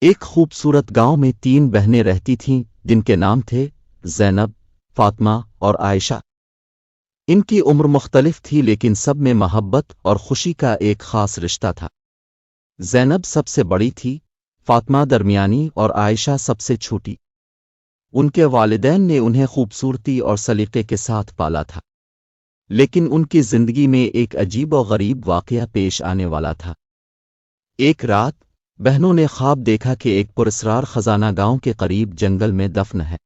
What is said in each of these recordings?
ایک خوبصورت گاؤں میں 3 بہنیں رہتی تھیں جن کے نام تھے زینب، فاطمہ اور عائشہ۔ ان کی عمر مختلف تھی لیکن سب میں محبت اور خوشی کا ایک خاص رشتہ تھا۔ زینب سب سے بڑی تھی، فاطمہ درمیانی اور عائشہ سب سے چھوٹی۔ ان کے والدین نے انہیں خوبصورتی اور سلیقے کے ساتھ پالا تھا، لیکن ان کی زندگی میں ایک عجیب و غریب واقعہ پیش آنے والا تھا۔ ایک رات بہنوں نے خواب دیکھا کہ ایک پراسرار خزانہ گاؤں کے قریب جنگل میں دفن ہے۔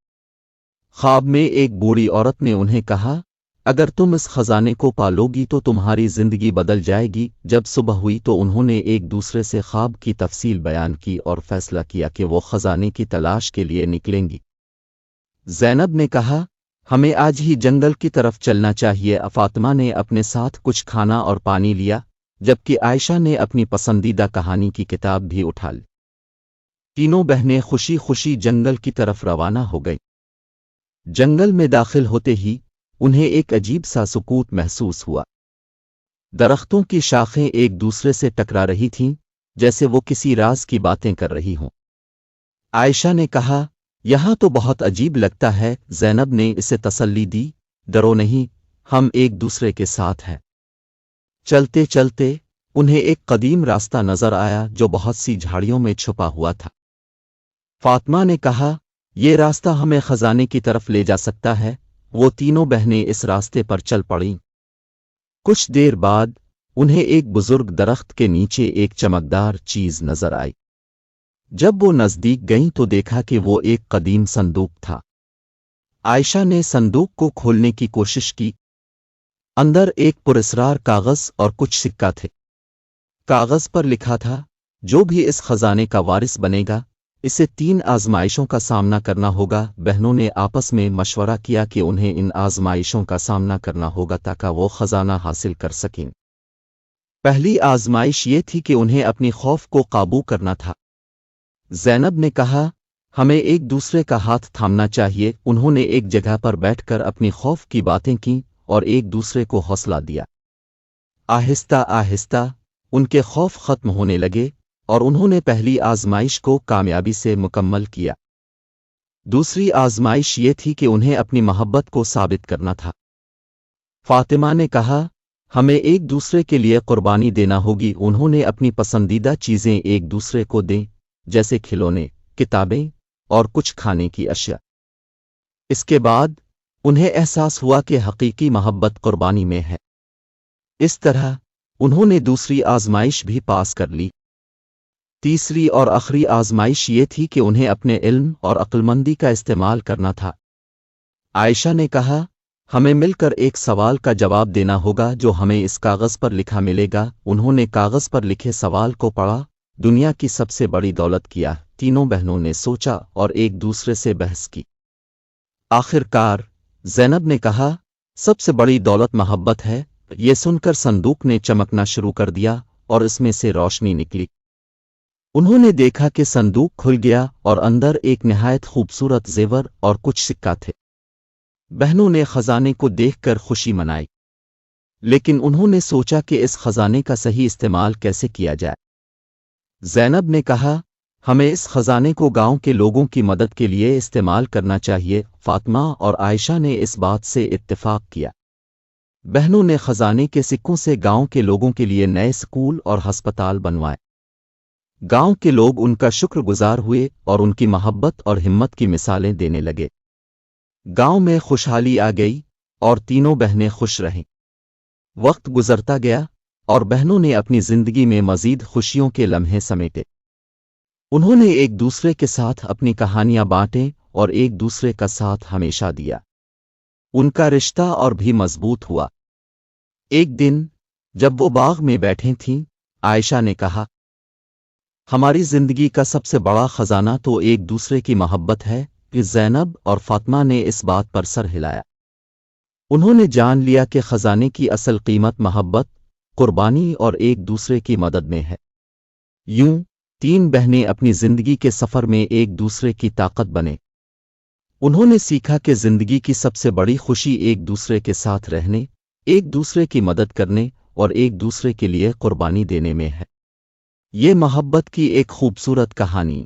خواب میں ایک بوڑھی عورت نے انہیں کہا، اگر تم اس خزانے کو پالو گی تو تمہاری زندگی بدل جائے گی۔ جب صبح ہوئی تو انہوں نے ایک دوسرے سے خواب کی تفصیل بیان کی اور فیصلہ کیا کہ وہ خزانے کی تلاش کے لیے نکلیں گی۔ زینب نے کہا، ہمیں آج ہی جنگل کی طرف چلنا چاہیے۔ فاطمہ نے اپنے ساتھ کچھ کھانا اور پانی لیا، جبکہ عائشہ نے اپنی پسندیدہ کہانی کی کتاب بھی اٹھا لی۔ تینوں بہنیں خوشی خوشی جنگل کی طرف روانہ ہو گئیں۔ جنگل میں داخل ہوتے ہی انہیں ایک عجیب سا سکوت محسوس ہوا۔ درختوں کی شاخیں ایک دوسرے سے ٹکرا رہی تھیں، جیسے وہ کسی راز کی باتیں کر رہی ہوں۔ عائشہ نے کہا، یہاں تو بہت عجیب لگتا ہے۔ زینب نے اسے تسلی دی، ڈرو نہیں، ہم ایک دوسرے کے ساتھ ہیں۔ چلتے چلتے انہیں ایک قدیم راستہ نظر آیا جو بہت سی جھاڑیوں میں چھپا ہوا تھا۔ فاطمہ نے کہا، یہ راستہ ہمیں خزانے کی طرف لے جا سکتا ہے۔ وہ تینوں بہنیں اس راستے پر چل پڑیں۔ کچھ دیر بعد انہیں ایک بزرگ درخت کے نیچے ایک چمکدار چیز نظر آئی۔ جب وہ نزدیک گئیں تو دیکھا کہ وہ ایک قدیم صندوق تھا۔ عائشہ نے صندوق کو کھولنے کی کوشش کی۔ اندر ایک پراسرار کاغذ اور کچھ سکہ تھے۔ کاغذ پر لکھا تھا، جو بھی اس خزانے کا وارث بنے گا اسے 3 آزمائشوں کا سامنا کرنا ہوگا۔ بہنوں نے آپس میں مشورہ کیا کہ انہیں ان آزمائشوں کا سامنا کرنا ہوگا تاکہ وہ خزانہ حاصل کر سکیں۔ پہلی آزمائش یہ تھی کہ انہیں اپنی خوف کو قابو کرنا تھا۔ زینب نے کہا، ہمیں ایک دوسرے کا ہاتھ تھامنا چاہیے۔ انہوں نے ایک جگہ پر بیٹھ کر اپنی خوف کی باتیں کیں اور ایک دوسرے کو حوصلہ دیا۔ آہستہ آہستہ ان کے خوف ختم ہونے لگے اور انہوں نے پہلی آزمائش کو کامیابی سے مکمل کیا۔ دوسری آزمائش یہ تھی کہ انہیں اپنی محبت کو ثابت کرنا تھا۔ فاطمہ نے کہا، ہمیں ایک دوسرے کے لیے قربانی دینا ہوگی۔ انہوں نے اپنی پسندیدہ چیزیں ایک دوسرے کو دیں، جیسے کھلونے، کتابیں اور کچھ کھانے کی اشیاء۔ اس کے بعد انہیں احساس ہوا کہ حقیقی محبت قربانی میں ہے۔ اس طرح انہوں نے دوسری آزمائش بھی پاس کر لی۔ تیسری اور آخری آزمائش یہ تھی کہ انہیں اپنے علم اور عقلمندی کا استعمال کرنا تھا۔ عائشہ نے کہا، ہمیں مل کر ایک سوال کا جواب دینا ہوگا جو ہمیں اس کاغذ پر لکھا ملے گا۔ انہوں نے کاغذ پر لکھے سوال کو پڑھا، دنیا کی سب سے بڑی دولت کیا؟ تینوں بہنوں نے سوچا اور ایک دوسرے سے بحث کی۔ آخر کار زینب نے کہا، سب سے بڑی دولت محبت ہے۔ یہ سن کر صندوق نے چمکنا شروع کر دیا اور اس میں سے روشنی نکلی۔ انہوں نے دیکھا کہ صندوق کھل گیا اور اندر ایک نہایت خوبصورت زیور اور کچھ سکہ تھے۔ بہنوں نے خزانے کو دیکھ کر خوشی منائی، لیکن انہوں نے سوچا کہ اس خزانے کا صحیح استعمال کیسے کیا جائے۔ زینب نے کہا، ہمیں اس خزانے کو گاؤں کے لوگوں کی مدد کے لیے استعمال کرنا چاہیے۔ فاطمہ اور عائشہ نے اس بات سے اتفاق کیا۔ بہنوں نے خزانے کے سکوں سے گاؤں کے لوگوں کے لیے نئے اسکول اور ہسپتال بنوائے۔ گاؤں کے لوگ ان کا شکر گزار ہوئے اور ان کی محبت اور ہمت کی مثالیں دینے لگے۔ گاؤں میں خوشحالی آ گئی اور تینوں بہنیں خوش رہیں۔ وقت گزرتا گیا اور بہنوں نے اپنی زندگی میں مزید خوشیوں کے لمحے سمیٹے۔ انہوں نے ایک دوسرے کے ساتھ اپنی کہانیاں بانٹیں اور ایک دوسرے کا ساتھ ہمیشہ دیا۔ ان کا رشتہ اور بھی مضبوط ہوا۔ ایک دن جب وہ باغ میں بیٹھیں تھیں، عائشہ نے کہا، ہماری زندگی کا سب سے بڑا خزانہ تو ایک دوسرے کی محبت ہے۔ زینب اور فاطمہ نے اس بات پر سر ہلایا۔ انہوں نے جان لیا کہ خزانے کی اصل قیمت محبت، قربانی اور ایک دوسرے کی مدد میں ہے۔ یوں 3 بہنیں اپنی زندگی کے سفر میں ایک دوسرے کی طاقت بنے۔ انہوں نے سیکھا کہ زندگی کی سب سے بڑی خوشی ایک دوسرے کے ساتھ رہنے، ایک دوسرے کی مدد کرنے اور ایک دوسرے کے لیے قربانی دینے میں ہے۔ یہ محبت کی ایک خوبصورت کہانی